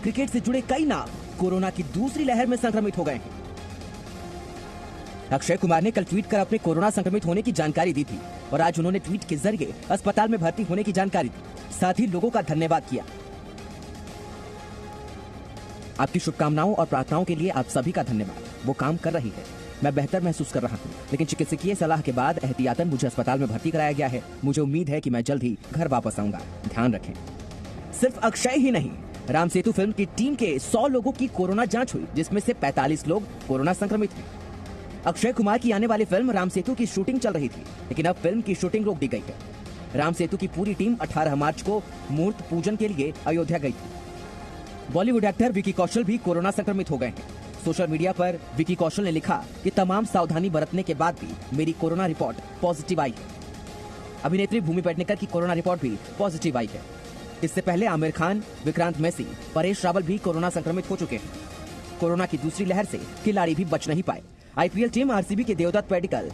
Cricket से जुड़े कई नाम कोरोना की दूसरी लहर में संक्रमित हो गए हैं। अक्षय कुमार ने कल ट्वीट कर अपने कोरोना संक्रमित होने की जानकारी दी थी और आज उन्होंने ट्वीट के जरिए अस्पताल में भर्ती होने की जानकारी दी, साथ ही लोगों का धन्यवाद किया। आपकी शुभकामनाओं और प्रार्थनाओं के लिए आप सभी का धन्यवाद। वो काम कर रही है, मैं बेहतर महसूस कर रहा हूँ, लेकिन चिकित्सकीय सलाह के बाद एहतियातन मुझे अस्पताल में भर्ती कराया गया है। मुझे उम्मीद है कि मैं जल्द ही घर वापस आऊंगा। ध्यान रखें। सिर्फ अक्षय ही नहीं, राम सेतु फिल्म की टीम के 100 लोगों की कोरोना जांच हुई, जिसमें से 45 लोग कोरोना संक्रमित हैं। अक्षय कुमार की आने वाली फिल्म राम सेतु की शूटिंग चल रही थी, लेकिन अब फिल्म की शूटिंग रोक दी गई है। राम सेतु की पूरी टीम 18 मार्च को मूर्त पूजन के लिए अयोध्या गई थी। बॉलीवुड एक्टर विकी कौशल भी कोरोना संक्रमित हो गए हैं। सोशल मीडिया पर विकी कौशल ने लिखा कि तमाम सावधानी बरतने के बाद भी मेरी कोरोना रिपोर्ट पॉजिटिव आई है। अभिनेत्री भूमि पेडनेकर की कोरोना रिपोर्ट भी पॉजिटिव आई है। इससे पहले आमिर खान, विक्रांत मैसी, परेश रावल भी कोरोना संक्रमित हो चुके हैं। कोरोना की दूसरी लहर से खिलाड़ी भी बच नहीं पाए। आईपीएल टीम आरसीबी के देवदत्त पडिक्कल,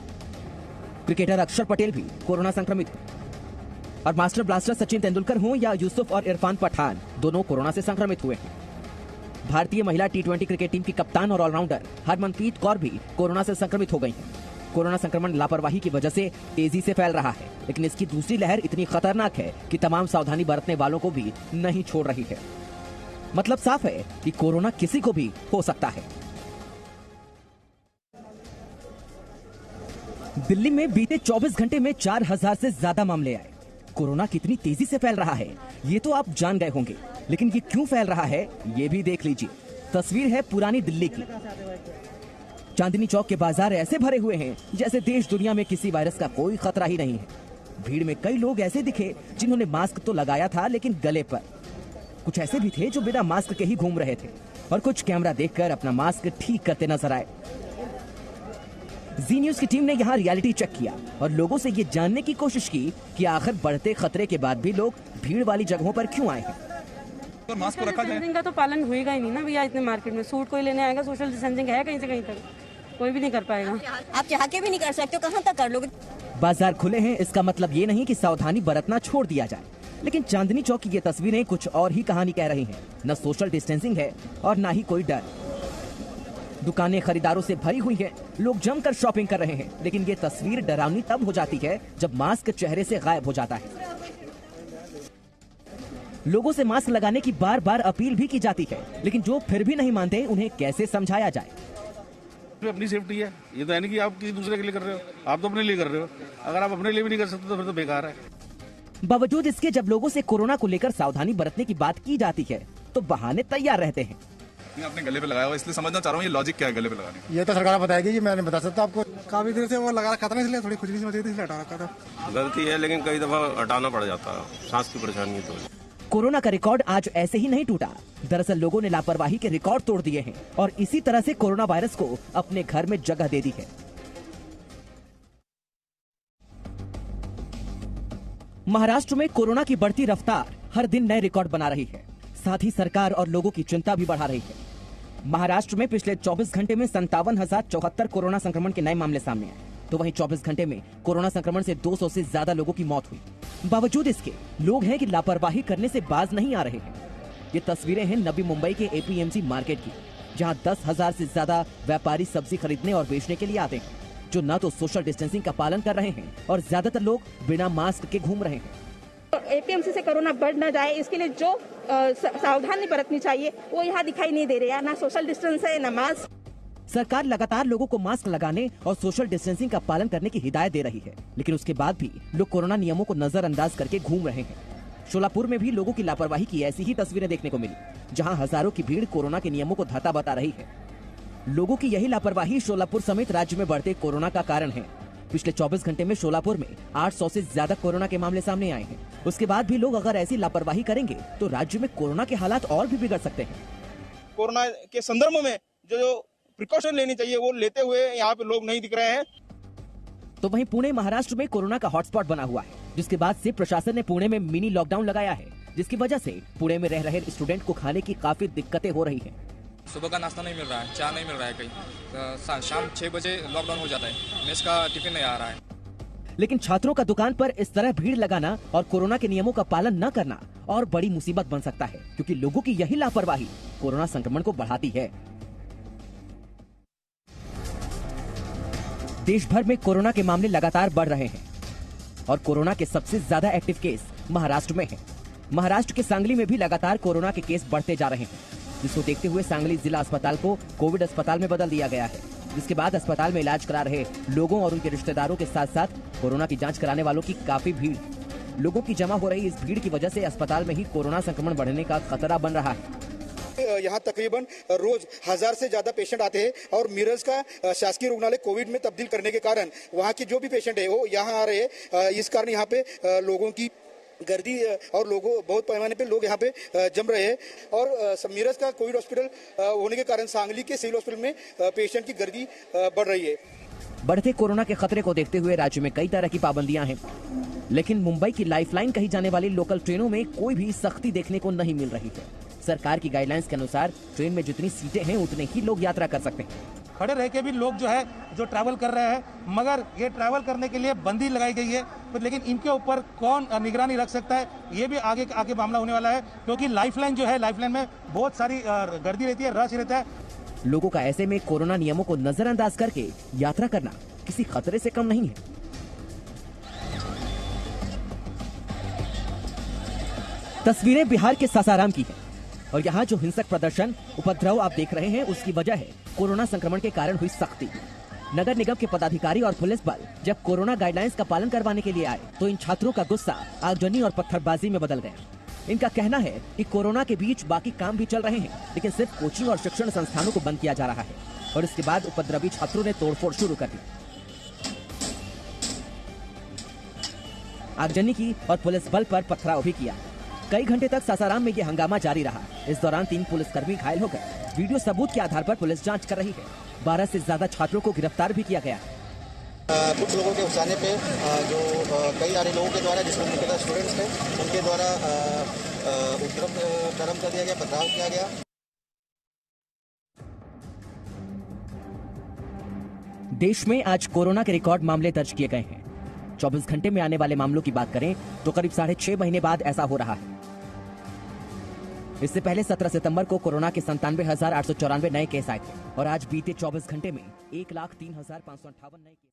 क्रिकेटर अक्षर पटेल भी कोरोना संक्रमित हुए और मास्टर ब्लास्टर सचिन तेंदुलकर हों या यूसुफ और इरफान पठान, दोनों कोरोना से संक्रमित हुए हैं। भारतीय महिला टी20 क्रिकेट टीम की कप्तान और ऑलराउंडर हरमनप्रीत कौर भी कोरोना से संक्रमित हो गई हैं। कोरोना संक्रमण लापरवाही की वजह से तेजी से फैल रहा है, लेकिन इसकी दूसरी लहर इतनी खतरनाक है कि तमाम सावधानी बरतने वालों को भी नहीं छोड़ रही है। मतलब साफ है कि कोरोना किसी को भी हो सकता है। दिल्ली में बीते 24 घंटे में 4000 से ज्यादा मामले आए। कोरोना कितनी तेजी से फैल रहा है ये तो आप जान गए होंगे, लेकिन ये क्यों फैल रहा है ये भी देख लीजिए। तस्वीर है पुरानी दिल्ली की। चांदनी चौक के बाजार ऐसे भरे हुए हैं जैसे देश दुनिया में किसी वायरस का कोई खतरा ही नहीं है। भीड़ में कई लोग ऐसे दिखे जिन्होंने मास्क तो लगाया था, लेकिन गले पर। कुछ ऐसे भी थे जो बिना मास्क के ही घूम रहे थे और कुछ कैमरा देखकर अपना मास्क ठीक करते नजर आए। जी न्यूज की टीम ने यहाँ रियलिटी चेक किया और लोगों से ये जानने की कोशिश की कि आखिर बढ़ते खतरे के बाद भी लोग भीड़ वाली जगहों पर क्यों आए हैं। तो मास्क को रखा जाए, का तो पालन होएगा ही नहीं ना भैया। इतने मार्केट में सूट कोई लेने आएगा, सोशल डिस्टेंसिंग है कहीं से कहीं तक, कोई भी नहीं कर पाएगा। आप चाह के भी नहीं कर सकते, कहाँ तक कर लोगे। बाजार खुले हैं, इसका मतलब ये नहीं कि सावधानी बरतना छोड़ दिया जाए, लेकिन चांदनी चौक की ये तस्वीरें कुछ और ही कहानी कह रही हैं। न सोशल डिस्टेंसिंग है और न ही कोई डर। दुकानें खरीदारों से भरी हुई हैं, लोग जमकर शॉपिंग कर रहे हैं, लेकिन ये तस्वीर डरावनी तब हो जाती है जब मास्क चेहरे से गायब हो जाता है। लोगों से मास्क लगाने की बार बार अपील भी की जाती है, लेकिन जो फिर भी नहीं मानते उन्हें कैसे समझाया जाए। अपनी सेफ्टी है, ये तो है नहीं कि आप किसी दूसरे के लिए कर रहे हो, आप तो अपने लिए कर रहे हो। अगर आप अपने लिए भी नहीं कर सकते तो फिर तो बेकार है। बावजूद इसके जब लोगों से कोरोना को लेकर सावधानी बरतने की बात की जाती है तो बहाने तैयार रहते हैं। अपने गले पे लगाया हुआ, इसलिए समझना चाह रहा हूँ ये लॉजिक क्या है गले पे लगाने का। ये तो सरकार बताएगी, ये मैं नहीं बता सकता आपको। काफी देर से वो लगा रखा था, इसलिए थोड़ी खुजली सी मची थी, इसलिए हटा रखा था। गलती है, लेकिन कई दफा हटाना पड़ जाता है, सांस की परेशानी तो। कोरोना का रिकॉर्ड आज ऐसे ही नहीं टूटा। दरअसल लोगों ने लापरवाही के रिकॉर्ड तोड़ दिए हैं और इसी तरह से कोरोना वायरस को अपने घर में जगह दे दी है। महाराष्ट्र में कोरोना की बढ़ती रफ्तार हर दिन नए रिकॉर्ड बना रही है, साथ ही सरकार और लोगों की चिंता भी बढ़ा रही है। महाराष्ट्र में पिछले 24 घंटे में 57,074 कोरोना संक्रमण के नए मामले सामने आए, तो वहीं 24 घंटे में कोरोना संक्रमण से 200 से ज्यादा लोगों की मौत हुई। बावजूद इसके लोग हैं कि लापरवाही करने से बाज नहीं आ रहे हैं। ये तस्वीरें हैं नवी मुंबई के एपीएमसी मार्केट की, जहां 10,000 से ज्यादा व्यापारी सब्जी खरीदने और बेचने के लिए आते हैं, जो न तो सोशल डिस्टेंसिंग का पालन कर रहे हैं और ज्यादातर लोग बिना मास्क के घूम रहे हैं। एपीएमसी से कोरोना बढ़ न जाए, इसके लिए जो सावधानी बरतनी चाहिए वो यहाँ दिखाई नहीं दे रही है। ना सोशल डिस्टेंस है, ना मास्क। सरकार लगातार लोगों को मास्क लगाने और सोशल डिस्टेंसिंग का पालन करने की हिदायत दे रही है, लेकिन उसके बाद भी लोग कोरोना नियमों को नजरअंदाज करके घूम रहे हैं। शोलापुर में भी लोगों की लापरवाही की ऐसी ही तस्वीरें देखने को मिली, जहां हजारों की भीड़ कोरोना के नियमों को धाता बता रही है। लोगों की यही लापरवाही शोलापुर समेत राज्य में बढ़ते कोरोना का कारण है। पिछले 24 घंटे में शोलापुर में 800 से ज्यादा कोरोना के मामले सामने आए हैं। उसके बाद भी लोग अगर ऐसी लापरवाही करेंगे तो राज्य में कोरोना के हालात और भी बिगड़ सकते हैं। कोरोना के संदर्भ में जो प्रिकॉशन लेनी चाहिए वो लेते हुए यहाँ पे लोग नहीं दिख रहे हैं। तो वहीं पुणे महाराष्ट्र में कोरोना का हॉटस्पॉट बना हुआ है, जिसके बाद से प्रशासन ने पुणे में मिनी लॉकडाउन लगाया है, जिसकी वजह से पुणे में रह रहे स्टूडेंट को खाने की काफी दिक्कतें हो रही है। सुबह का नाश्ता नहीं मिल रहा है, चाय नहीं मिल रहा है, कहीं शाम 6 बजे लॉकडाउन हो जाता है, मेस का टिफिन नहीं आ रहा है। लेकिन छात्रों का दुकान पर इस तरह भीड़ लगाना और कोरोना के नियमों का पालन न करना और बड़ी मुसीबत बन सकता है, क्योंकि लोगों की यही लापरवाही कोरोना संक्रमण को बढ़ाती है। देश भर में कोरोना के मामले लगातार बढ़ रहे हैं और कोरोना के सबसे ज्यादा एक्टिव केस महाराष्ट्र में हैं। महाराष्ट्र के सांगली में भी लगातार कोरोना के केस बढ़ते जा रहे हैं, जिसको देखते हुए सांगली जिला अस्पताल को कोविड अस्पताल में बदल दिया गया है, जिसके बाद अस्पताल में इलाज करा रहे लोगों और उनके रिश्तेदारों के साथ साथ कोरोना की जांच कराने वालों की काफी भीड़। लोगों की जमा हो रही इस भीड़ की वजह से अस्पताल में ही कोरोना संक्रमण बढ़ने का खतरा बन रहा है। यहाँ तकरीबन रोज 1000 से ज्यादा पेशेंट आते हैं और मिरज का शासकीय रुग्णालय कोविड में तब्दील करने के कारण वहाँ के जो भी पेशेंट है वो यहाँ आ रहे हैं। इस कारण यहाँ पे लोगों की गर्दी और लोगों बहुत पैमाने पे लोग यहाँ पे जम रहे हैं और मिरज का कोविड हॉस्पिटल होने के कारण सांगली के सिविल हॉस्पिटल में पेशेंट की गर्दी बढ़ रही है। बढ़ते कोरोना के खतरे को देखते हुए राज्य में कई तरह की पाबंदियां हैं, लेकिन मुंबई की लाइफलाइन कही जाने वाली लोकल ट्रेनों में कोई भी सख्ती देखने को नहीं मिल रही है। सरकार की गाइडलाइंस के अनुसार ट्रेन में जितनी सीटें हैं उतने ही लोग यात्रा कर सकते हैं। खड़े रह के भी लोग जो है जो ट्रैवल कर रहे हैं, मगर ये ट्रैवल करने के लिए बंदी लगाई गई है, तो लेकिन इनके ऊपर कौन निगरानी रख सकता है, ये भी आगे मामला होने वाला है, क्योंकि लाइफलाइन जो है, लाइफलाइन में बहुत सारी गर्दी रहती है, रश रहता है। लोगों का ऐसे में कोरोना नियमों को नजरअंदाज करके यात्रा करना किसी खतरे से कम नहीं है। तस्वीरें बिहार के सासाराम की हैं और यहाँ जो हिंसक प्रदर्शन उपद्रव आप देख रहे हैं उसकी वजह है कोरोना संक्रमण के कारण हुई सख्ती। नगर निगम के पदाधिकारी और पुलिस बल जब कोरोना गाइडलाइंस का पालन करवाने के लिए आए तो इन छात्रों का गुस्सा आगजनी और पत्थरबाजी में बदल गया। इनका कहना है कि कोरोना के बीच बाकी काम भी चल रहे हैं, लेकिन सिर्फ कोचिंग और शिक्षण संस्थानों को बंद किया जा रहा है और इसके बाद उपद्रवी छात्रों ने तोड़फोड़ शुरू कर दी, आगजनी की और पुलिस बल पर पथराव भी किया। कई घंटे तक सासाराम में ये हंगामा जारी रहा। इस दौरान 3 पुलिसकर्मी घायल हो गए। वीडियो सबूत के आधार पर पुलिस जांच कर रही है। 12 से ज्यादा छात्रों को गिरफ्तार भी किया गया। कुछ लोगों के उकसाने पे जो कई सारे लोगों के द्वारा, जिसमें मुख्यतः स्टूडेंट्स थे, उनके द्वारा उपद्रव कर दिया गया, पथराव किया गया। देश में आज कोरोना के रिकॉर्ड मामले दर्ज किए गए हैं। 24 घंटे में आने वाले मामलों की बात करें तो करीब 6.5 महीने बाद ऐसा हो रहा है। इससे पहले 17 सितंबर को कोरोना के 97,894 नए केस आए थे और आज बीते 24 घंटे में 1,03,558 नए केस